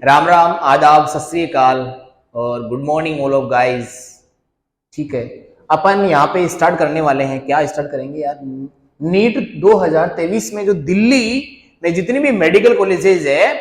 राम राम, आदाब, सत श्री अकाल और good morning all of guys. ठीक है, अपन यहाँ पे स्टार्ट करने वाले हैं। क्या स्टार्ट करेंगे यार? नीट 2023 में जो दिल्ली में जितनी भी मेडिकल कॉलेजेस है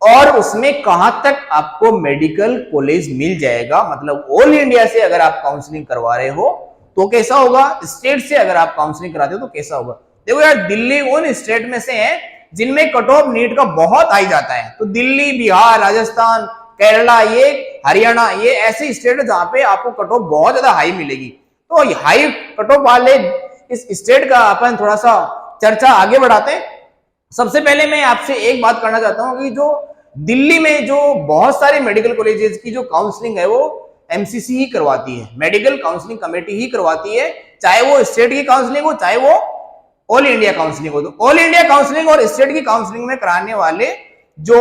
और उसमें कहां तक आपको मेडिकल कॉलेज मिल जाएगा, मतलब ऑल इंडिया से अगर आप काउंसलिंग करवा रहे हो तो कैसा होगा, स्टेट से अगर आप काउंसलिंग कराते हो तो कैसा होगा। देखो यार, दिल्ली उन स्टेट में से है जिनमें कट ऑफ नीट का बहुत हाई जाता है। तो दिल्ली, बिहार, राजस्थान, केरला, ये हरियाणा, ये ऐसे स्टेट है जहां पे आपको कट ऑफ बहुत ज्यादा हाई मिलेगी। तो हाई कट ऑफ वाले इस स्टेट का अपन थोड़ा सा चर्चा आगे बढ़ाते हैं। सबसे पहले मैं आपसे एक बात करना चाहता हूं कि जो दिल्ली में जो बहुत सारे मेडिकल कॉलेजेस की जो काउंसलिंग है वो एमसीसी ही करवाती है, मेडिकल काउंसलिंग कमेटी ही करवाती है, चाहे वो स्टेट की काउंसलिंग हो चाहे वो ऑल इंडिया काउंसलिंग हो। तो ऑल इंडिया काउंसलिंग और स्टेट की काउंसलिंग में कराने वाले जो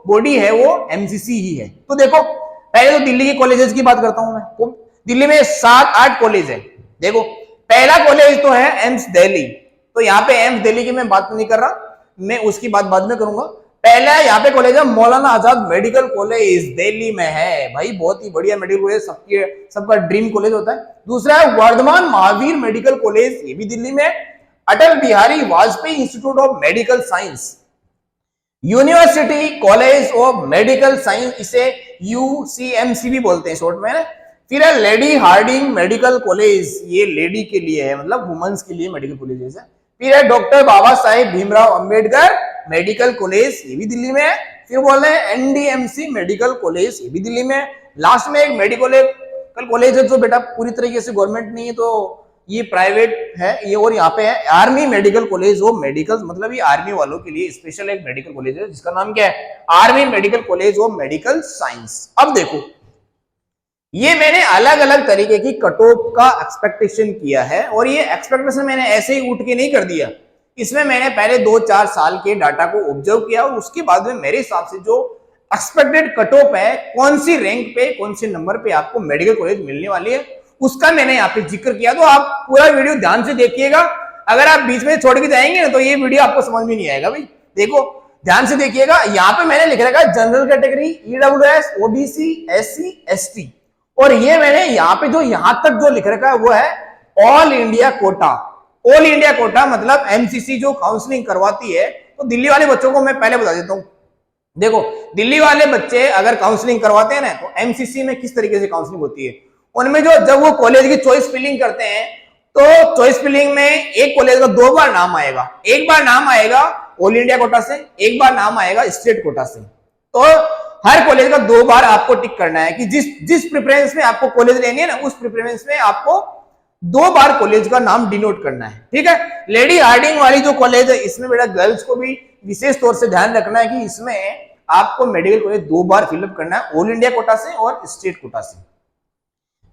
बॉडी है वो एमसीसी ही है। तो देखो, पहले तो दिल्ली की कॉलेजेस की बात करता हूं मैं। तो दिल्ली में 7-8 कॉलेज है। देखो, पहला कॉलेज तो है एम्स दिल्ली। तो यहाँ पे एम्स दिल्ली की मैं बात नहीं कर रहा, मैं उसकी बात बाद में करूंगा। पहला यहाँ पे कॉलेज है मौलाना आजाद मेडिकल कॉलेज, दिल्ली में है भाई, बहुत ही बढ़िया मेडिकल कॉलेज, सबका ड्रीम कॉलेज होता है। दूसरा है वर्धमान महावीर मेडिकल कॉलेज, ये भी दिल्ली में। Atal Bihari Vajpayee institute of medical science, university college of medical science, इसे यूसीएमसी भी बोलते हैं शॉर्ट में। फिर है लेडी हार्डिंग मेडिकल कॉलेज, ये लेडी के लिए है, मतलब वुमेन्स के लिए मेडिकल कॉलेज है। फिर है doctor Baba Saheb Bhimrao Ambedkar medical college, ये भी दिल्ली में है। फिर बोल रहे हैं एनडीएमसी मेडिकल कॉलेज, ये भी दिल्ली में है। लास्ट में एक मेडिकल कॉलेज है जो बेटा पूरी तरीके से गवर्नमेंट नहीं है, तो ये प्राइवेट है ये। और यहाँ पे है army medical college of medical, मतलब ये आर्मी वालों के लिए स्पेशल एक मेडिकल कॉलेज है जिसका नाम क्या है, army medical college of medical science. अब देखो, ये मैंने अलग अलग तरीके की कट ऑफ का एक्सपेक्टेशन किया है और ये एक्सपेक्टेशन मैंने ऐसे ही उठ के नहीं कर दिया। इसमें मैंने पहले 2-4 साल के डाटा को ऑब्जर्व किया और उसके बाद में मेरे हिसाब से जो एक्सपेक्टेड कट ऑफ है, कौन सी रैंक पे, कौन से नंबर पे आपको मेडिकल कॉलेज मिलने वाली है, उसका मैंने यहाँ पे जिक्र किया। तो आप पूरा वीडियो ध्यान से देखिएगा। अगर आप बीच में छोड़ के जाएंगे ना तो ये वीडियो आपको समझ में नहीं आएगा भाई। देखो, ध्यान से देखिएगा। यहाँ पे मैंने लिख रखा है general category, EWS, OBC, SC, ST, और ये मैंने यहाँ पे जो यहां तक जो लिख रखा है वो है all India quota. All India quota मतलब एमसीसी जो काउंसलिंग करवाती है। तो दिल्ली वाले बच्चों को मैं पहले बता देता हूं। देखो, दिल्ली वाले बच्चे अगर काउंसलिंग करवाते हैं ना तो एमसीसी में किस तरीके से काउंसलिंग होती है, उनमें जो जब वो कॉलेज की चॉइस फिलिंग करते हैं तो चॉइस फिलिंग में एक कॉलेज का 2 बार नाम आएगा। एक बार नाम आएगा ऑल इंडिया कोटा से, एक बार नाम आएगा स्टेट कोटा से। तो हर कॉलेज का 2 बार आपको टिक करना है कि जिस प्रेफरेंस में आपको कॉलेज लेनी है ना, उस प्रेफरेंस में आपको 2 बार कॉलेज का नाम डिनोट करना है। ठीक है। लेडी हार्डिंग वाली जो कॉलेज है, इसमें बेटा गर्ल्स को भी विशेष तौर से ध्यान रखना है कि इसमें आपको मेडिकल कॉलेज 2 बार फिलअप करना है, ऑल इंडिया कोटा से और स्टेट कोटा से।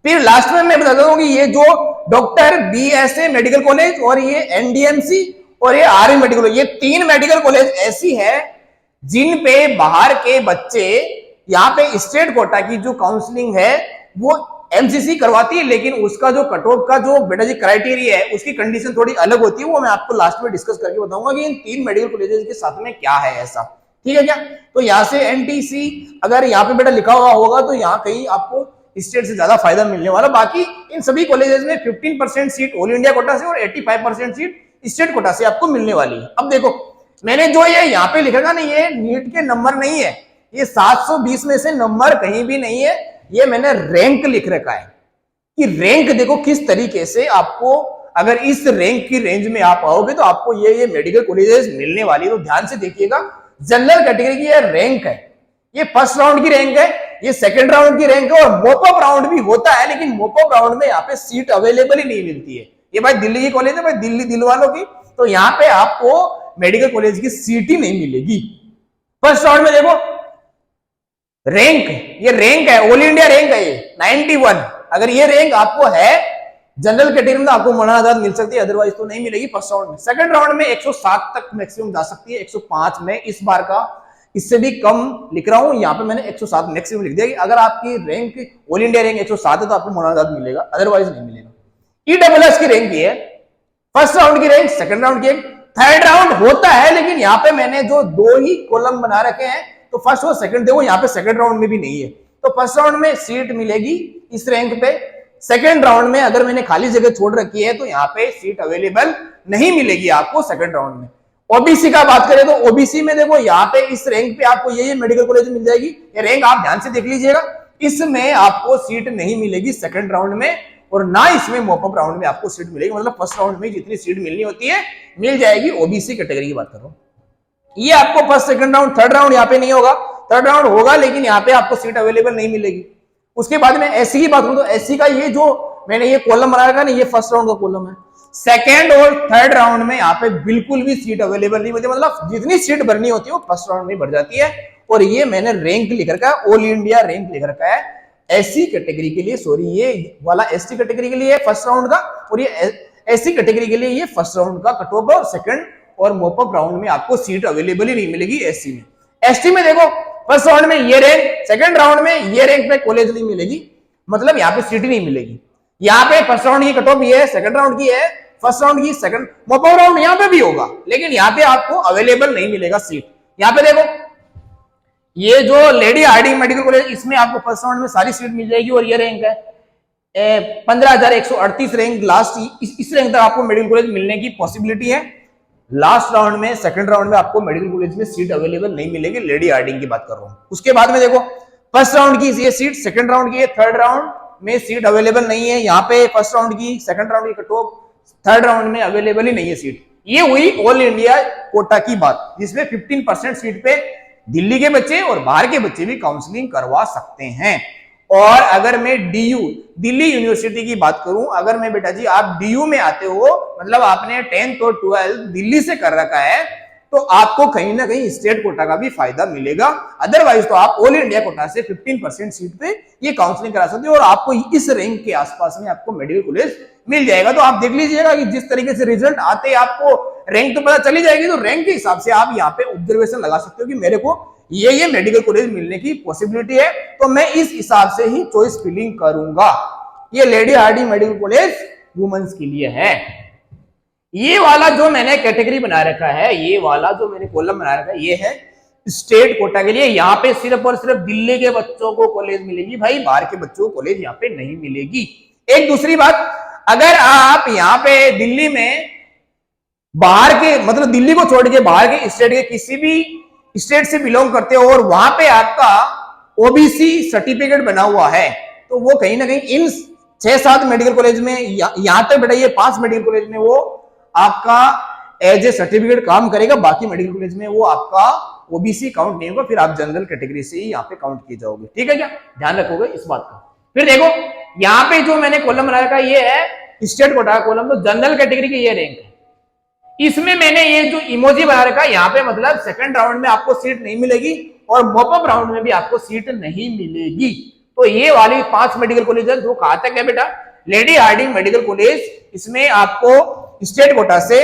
फिर लास्ट में मैं बताता हूं कि ये जो डॉक्टर बीएसए मेडिकल कॉलेज और ये एनडीएमसी और ये आर्मी मेडिकल कॉलेज, ये 3 मेडिकल कॉलेज ऐसी है जिन पे बाहर के बच्चे, यहाँ पे स्टेट कोटा की जो काउंसलिंग है वो एमसीसी करवाती है, लेकिन उसका जो कट ऑफ का जो बेटा जी क्राइटेरिया है, उसकी कंडीशन थोड़ी अलग होती है। वो मैं आपको लास्ट में डिस्कस करके बताऊंगा कि इन 3 मेडिकल कॉलेजेस के साथ में क्या है ऐसा। ठीक है क्या? तो यहाँ से एनटीसी अगर यहाँ पे बेटा लिखा हुआ होगा तो यहाँ कहीं आपको स्टेट से ज्यादा फायदा मिलने वाला। बाकी इन सभी कॉलेजेस में 15% सीट ऑल इंडिया कोटा से और 85% सीट स्टेट कोटा से आपको मिलने वाली है। अब देखो, मैंने जो ये यहाँ पे लिखा था ना, ये नीट के नंबर नहीं है, ये 720 में से नंबर कहीं भी नहीं है, ये मैंने रैंक लिख रखा है कि रैंक देखो किस तरीके से आपको, अगर इस रैंक की रेंज में आप आओगे तो आपको ये मेडिकल कॉलेजेस मिलने वाली है। तो ध्यान से देखिएगा, जनरल कैटेगरी की ये रैंक है, ये फर्स्ट राउंड की रैंक है, ये सेकंड राउंड की रैंक है और मोपअप राउंड भी होता है, लेकिन मोपअप राउंड में यहाँ पे सीट अवेलेबल ही नहीं मिलती है। ये भाई दिल्ली की कॉलेज है, भाई दिल्ली दिल वालों की, तो यहाँ पे आपको मेडिकल कॉलेज की सीट ही नहीं मिलेगी। फर्स्ट राउंड में देखो रैंक, ये रैंक है, ऑल इंडिया रैंक है ये 91। अगर ये रैंक आपको है जनरल कैटेगरी में तो आपको मौलाना आजाद मिल सकती है, अदरवाइज तो नहीं मिलेगी फर्स्ट राउंड में। सेकंड राउंड में 107 तक मैक्सिमम जा सकती है, 105 में इस बार का, इससे भी कम लिख रहा हूं। यहाँ पे मैंने 107 मैक्सिमम लिख दिया कि अगर आपकी रैंक ऑल इंडिया रैंक 107 है तो आपको मौलाना आजाद मिलेगा, अदरवाइज नहीं मिलेगा। ईडब्ल्यूएस की रैंक ये है, फर्स्ट राउंड की रैंक, सेकंड राउंड की रैंक, थर्ड राउंड होता है, लेकिन यहाँ पे मैंने जो 2 ही कॉलम बना रखे हैं, तो फर्स्ट और सेकंड देखो यहाँ पे सेकंड राउंड में भी नहीं है, तो फर्स्ट राउंड में सीट मिलेगी इस रैंक पे, सेकंड राउंड में अगर मैंने खाली जगह छोड़ रखी है तो यहाँ पे सीट अवेलेबल नहीं मिलेगी आपको सेकंड राउंड में। ओबीसी का बात करें तो ओबीसी में देखो यहाँ पे इस रैंक पे आपको ये मेडिकल कॉलेज मिल जाएगी, ये रैंक आप ध्यान से देख लीजिएगा, इसमें आपको सीट नहीं मिलेगी सेकंड राउंड में और ना इसमें मॉपअप राउंड में आपको सीट मिलेगी, मतलब फर्स्ट राउंड में जितनी सीट मिलनी होती है मिल जाएगी। ओबीसी कैटेगरी की बात कर रहा हूं, ये आपको first second round third round यहाँ पे नहीं होगा, थर्ड राउंड होगा लेकिन यहाँ पे आपको सीट अवेलेबल नहीं मिलेगी। उसके बाद में एससी की बात करूं तो एससी का ये जो मैंने ये कॉलम बना रखा ना, ये फर्स्ट राउंड का कॉलम है, सेकेंड और थर्ड राउंड में यहाँ पे बिल्कुल भी सीट अवेलेबल नहीं होती, मतलब जितनी सीट भरनी होती है वो फर्स्ट राउंड में भर जाती है। और ये मैंने रैंक लिख रखा है, ऑल इंडिया रैंक लिख रखा है एससी कैटेगरी के लिए, सॉरी ये वाला एसटी कैटेगरी के लिए फर्स्ट राउंड का, और ये एससी कैटेगरी के लिए ये फर्स्ट राउंड का कट ऑफ और सेकंड और मॉपअप राउंड में आपको सीट अवेलेबल ही नहीं मिलेगी एससी में। एसटी में देखो फर्स्ट राउंड में ये रैंक, सेकंड राउंड में ये रैंक पे कॉलेज नहीं मिलेगी, मतलब यहाँ पे सीट ही नहीं मिलेगी। यहाँ पे फर्स्ट राउंड की कट ऑफ ये है, सेकंड राउंड की है, फर्स्ट राउंड की, सेकंड मॉपअप राउंड यहाँ पे भी होगा लेकिन यहाँ पे आपको अवेलेबल नहीं मिलेगा सीट। यहाँ पे देखो ये जो लेडी हार्डिंग मेडिकल कॉलेज, इसमें आपको फर्स्ट राउंड में सारी सीट मिल जाएगी और ये रैंक है 15,138 रैंक, लास्ट इस रैंक तक आपको मेडिकल कॉलेज मिलने की पॉसिबिलिटी है। लास्ट राउंड में सेकंड राउंड में आपको मेडिकल कॉलेज में सीट अवेलेबल नहीं मिलेगी, लेडी हार्डिंग की बात कर रहा हूं। उसके बाद में देखो फर्स्ट राउंड की ये सीट, सेकंड राउंड की है, थर्ड राउंड में सीट अवेलेबल नहीं है, यहाँ पे फर्स्ट राउंड की, सेकंड राउंड की कट ऑफ, थर्ड राउंड में अवेलेबल ही नहीं है सीट। ये हुई ऑल इंडिया कोटा की बात, जिसमें 15% सीट पे दिल्ली के बच्चे और बाहर के बच्चे भी काउंसलिंग करवा सकते हैं। और अगर मैं डीयू दिल्ली यूनिवर्सिटी की बात करूं, अगर मैं बेटा जी आप डीयू में आते हो, मतलब आपने 10th और 12th दिल्ली से कर रखा है, तो आपको कहीं ना कहीं स्टेट कोटा का भी फायदा मिलेगा। अदरवाइज तो आप ऑल इंडिया कोटा से 15% सीट पे ये काउंसलिंग करा सकते हो और आपको इस रैंक के आसपास में आपको मेडिकल कॉलेज मिल जाएगा। तो आप देख लीजिएगा कि जिस तरीके से रिजल्ट आते आपको रैंक तो पता चली जाएगी, तो रैंक के हिसाब से आप यहाँ पे ऑब्जर्वेशन लगा सकते हो कि मेरे को ये मेडिकल कॉलेज मिलने की पॉसिबिलिटी है, तो मैं इस हिसाब से ही चॉइस फिलिंग करूंगा। ये lady Hardinge medical college women's के लिए है। ये वाला जो मैंने कैटेगरी बना रखा है, ये वाला जो मैंने कॉलम बना रखा है, ये है स्टेट कोटा के लिए। यहाँ पे सिर्फ और सिर्फ दिल्ली के बच्चों को कॉलेज मिलेगी भाई, बाहर के बच्चों को कॉलेज यहाँ पे नहीं मिलेगी। एक दूसरी बात, अगर आप यहाँ पे दिल्ली में बाहर के, मतलब दिल्ली को छोड़ के बाहर के स्टेट के किसी भी स्टेट से बिलोंग करते हो और वहां पे आपका ओबीसी सर्टिफिकेट बना हुआ है, तो वो कहीं ना कहीं इन 6-7 मेडिकल कॉलेज में, यहां तक बेटा ये 5 मेडिकल कॉलेज में वो आपका एज ए सर्टिफिकेट काम करेगा, बाकी मेडिकल कॉलेज में वो आपका ओबीसी काउंट नहीं होगा, फिर आप जनरल कैटेगरी से ही यहाँ पे काउंट किए जाओगे। ठीक है क्या, ध्यान रखोगे इस बात का। फिर देखो यहाँ पे जो मैंने कॉलम बना रखा है, ये है स्टेट कोटा का कॉलम, तो जनरल कैटेगरी की ये रैंक है। इसमें मैंने ये जो इमोजी बना रखा है, यहाँ पे मतलब सेकंड राउंड में आपको सीट नहीं मिलेगी और मॉपअप राउंड में भी आपको सीट नहीं मिलेगी। तो ये वाली 5 मेडिकल कॉलेज जो कहा तक है बेटा, लेडी हार्डिंग मेडिकल कॉलेज, इसमें आपको स्टेट कोटा से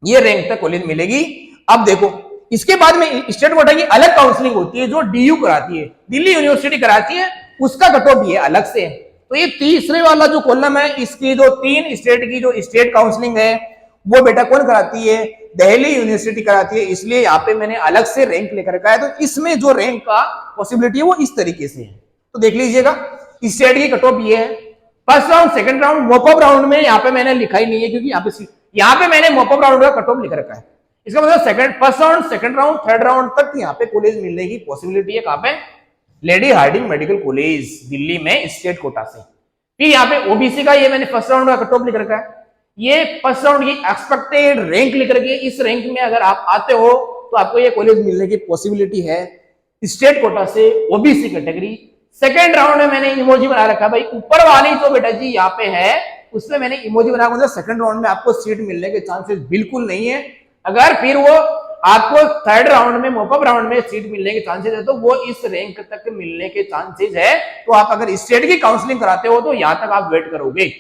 ये रैंक तक कॉलेज मिलेगी। अब देखो इसके बाद में स्टेट कोटा की अलग काउंसलिंग होती है जो डीयू कराती है, दिल्ली यूनिवर्सिटी कराती है, उसका कट ऑफ ये अलग से है। तो ये तीसरे वाला जो कॉलम है, इसकी जो 3 स्टेट की जो स्टेट काउंसलिंग है वो बेटा कौन कराती है, दिल्ली यूनिवर्सिटी कराती है, इसलिए यहाँ पे मैंने अलग से रैंक लेकर रखा है। तो इसमें जो रैंक का पॉसिबिलिटी है वो इस तरीके से है, तो देख लीजिएगा स्टेट की कट ऑफ ये है। First round, second round, mop up round में यहाँ पे मैंने लिखा ही नहीं है क्योंकि यहाँ पे मैंने मॉपअप राउंड का कट ऑफ लिख रखा है। इसका मतलब first round, second round, third round तक यहाँ पे कॉलेज मिलने की पॉसिबिलिटी है। कहां पे, lady Hardinge medical college Delhi में स्टेट कोटा से। फिर यहाँ पे ओबीसी का ये मैंने फर्स्ट राउंड का कट ऑफ लिख रखा है, ये फर्स्ट राउंड की एक्सपेक्टेड रैंक लिख रखी है। इस रैंक में अगर आप आते हो तो आपको ये कॉलेज मिलने की पॉसिबिलिटी है स्टेट कोटा से, ओबीसी कैटेगरी। सेकंड राउंड में मैंने इमोजी बना रखा है भाई, ऊपर वाली जो बेटा जी यहाँ पे है उसमें मैंने इमोजी बना, मतलब सेकंड राउंड में आपको सीट मिलने के चांसेस बिल्कुल नहीं है। अगर फिर वो आपको थर्ड राउंड में, मॉपअप राउंड में सीट मिलने के चांसेस है, तो वो इस रैंक तक मिलने के चांसेस है। तो आप अगर स्टेट की काउंसलिंग कराते हो तो यहां तक आप वेट करोगे।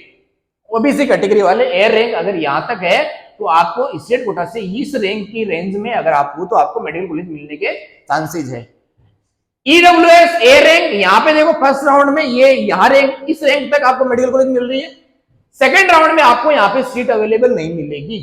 ओबीसी कैटेगरी वाले एयर रैंक अगर यहां तक है तो आपको स्टेट कोटा से इस रैंक की रेंज में अगर आप हो तो आपको मेडिकल कॉलेज मिलने के चांसेस है। ईडब्ल्यूएस ए रैंक, यहाँ पे देखो फर्स्ट राउंड में ये यहाँ रैंक, इस रैंक तक आपको मेडिकल कॉलेज मिल रही है। सेकंड राउंड में आपको यहाँ पे सीट अवेलेबल नहीं मिलेगी।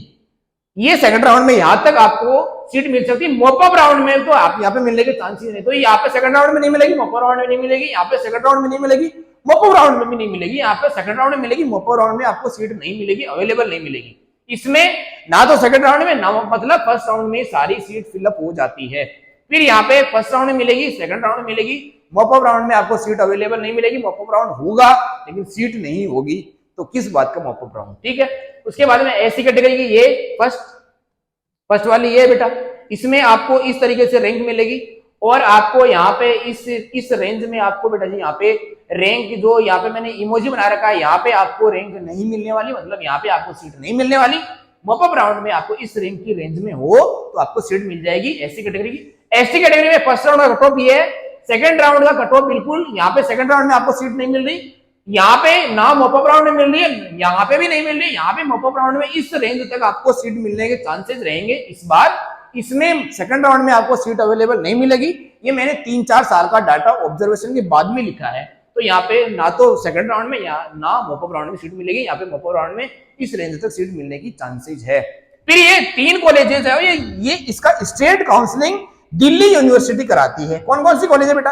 ये सेकंड राउंड में यहां तक आपको सीट मिल सकती है। मॉप अप राउंड में तो आप यहाँ पे मिलने के चांसेस नहीं, तो यहाँ पे सेकंड राउंड में नहीं मिलेगी, मॉप अप राउंड में नहीं मिलेगी, यहाँ पे सेकंड राउंड में नहीं मिलेगी, मॉप अप राउंड में भी नहीं मिलेगी, यहाँ पे सेकंड राउंड में मिलेगी, मॉप अप राउंड में आपको सीट नहीं मिलेगी, अवेलेबल नहीं मिलेगी। इसमें ना तो सेकंड राउंड में ना मतलब फर्स्ट राउंड में सारी सीट फिलअप हो जाती है। फिर यहाँ पे फर्स्ट राउंड में मिलेगी, सेकंड राउंड में मिलेगी, मॉप अप राउंड में आपको सीट अवेलेबल नहीं मिलेगी, मॉप अप राउंड होगा लेकिन सीट नहीं होगी, तो किस बात का मॉप अप राउंड, ठीक है। उसके बाद में एससी कैटेगरी की ये फर्स्ट वाली ये बेटा, इसमें आपको इस तरीके से रैंक मिलेगी और आपको यहाँ पे इस रेंज में आपको बेटा जी यहाँ पे रैंक जो यहाँ पे मैंने इमोजी बना रखा है, यहाँ पे आपको रैंक नहीं मिलने वाली, मतलब यहाँ पे आपको सीट नहीं मिलने वाली। मॉप अप राउंड में आपको इस रैंक की रेंज में हो तो आपको सीट मिल जाएगी एससी कैटेगरी की। एसटी कैटेगरी में फर्स्ट राउंड का कट ऑफ ये है, सेकंड राउंड का कट ऑफ बिल्कुल यहाँ पे सेकंड राउंड में आपको सीट नहीं मिल रही, यहाँ पे ना मॉप अप राउंड में मिल रही है, यहाँ पे भी नहीं मिल रही, यहाँ पे मॉप अप राउंड में इस रेंज तक आपको सीट मिलने के चांसेस रहेंगे इस बार। इसमें सेकंड राउंड में आपको सीट अवेलेबल नहीं मिलेगी, ये मैंने 3-4 साल का डाटा ऑब्जर्वेशन के बाद में लिखा है। तो यहाँ पे ना तो सेकंड राउंड में या ना मॉप अप राउंड में सीट मिलेगी, यहाँ पे मॉप अप राउंड में इस रेंज तक सीट मिलने की चांसेस है। फिर ये 3 कॉलेजेस है, ये इसका स्टेट काउंसलिंग दिल्ली यूनिवर्सिटी कराती है। कौन कौन सी कॉलेज है बेटा?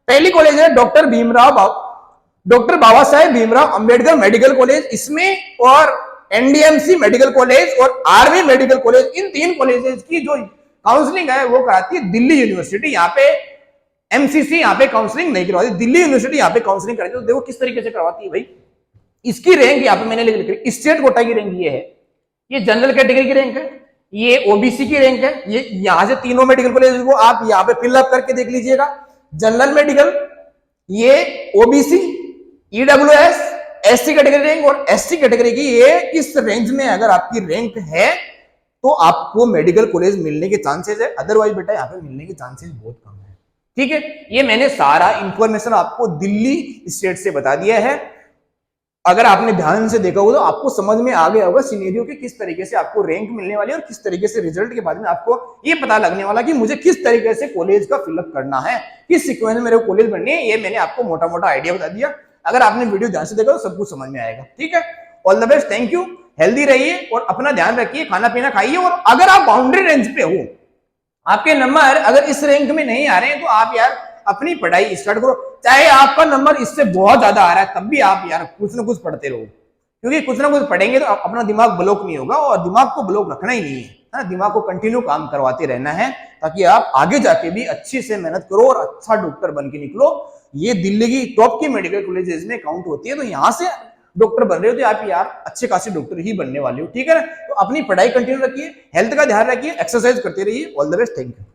पहली कॉलेज है doctor Baba Saheb Bhimrao Ambedkar medical college, इसमें और एनडीएमसी मेडिकल कॉलेज और आर्मी मेडिकल कॉलेज, इन 3 कॉलेजेस की जो काउंसलिंग है वो कराती है दिल्ली यूनिवर्सिटी। यहाँ पे एमसीसी यहाँ पे काउंसलिंग नहीं करवाती, दिल्ली यूनिवर्सिटी यहाँ पे काउंसलिंग कराती है। तो देखो किस तरीके से करवाती है भाई। इसकी रैंक यहाँ पे मैंने लिख रखी, स्टेट कोटा की रैंक ये है, ये जनरल कैटेगरी की रैंक है, ये ओबीसी की रैंक है। ये यहां से तीनों मेडिकल कॉलेज को आप यहाँ पे फिलअप करके देख लीजिएगा। जनरल मेडिकल, ये OBC, EWS, SC category rank और एसटी कैटेगरी की ये इस रेंज में अगर आपकी रैंक है तो आपको मेडिकल कॉलेज मिलने के चांसेस है, अदरवाइज बेटा यहाँ पे मिलने के चांसेस बहुत कम है, ठीक है। ये मैंने सारा इंफॉर्मेशन आपको दिल्ली स्टेट से बता दिया है। अगर आपने ध्यान से देखा हो तो आपको समझ में आ गया होगा सिनेरियो कि किस तरीके से आपको रैंक मिलने वाली है और किस तरीके से रिजल्ट के बाद में आपको ये पता लगने वाला कि मुझे किस तरीके से कॉलेज का फिलअप करना है, किस सीक्वेंस में मेरे को कॉलेज बननी है। ये मैंने आपको मोटा मोटा आइडिया बता दिया। अगर आपने वीडियो ध्यान से देखा तो सब कुछ समझ में आएगा, ठीक है। All the best, thank you. Healthy रहिए और अपना ध्यान रखिए, खाना पीना खाइए। और अगर आप बाउंड्री रेंज पे हो, आपके नंबर अगर इस रैंक में नहीं आ रहे हैं तो आप यार अपनी पढ़ाई स्टार्ट करो। चाहे आपका नंबर इससे बहुत ज्यादा आ रहा है तब भी आप यार कुछ ना कुछ पढ़ते रहो, क्योंकि कुछ ना कुछ पढ़ेंगे तो अपना दिमाग ब्लॉक नहीं होगा और दिमाग को ब्लॉक रखना ही नहीं है, दिमाग को कंटिन्यू काम करवाते रहना है ताकि आप आगे जाके भी अच्छे से मेहनत करो और अच्छा डॉक्टर बन के निकलो। ये दिल्ली की टॉप की मेडिकल कॉलेजेस में काउंट होती है, तो यहाँ से डॉक्टर बन रहे हो तो आप यार अच्छे खासे डॉक्टर ही बनने वाले हो, ठीक है ना। तो अपनी पढ़ाई कंटिन्यू रखिए, हेल्थ का ध्यान रखिए, एक्सरसाइज करते रहिए। All the best, thank you.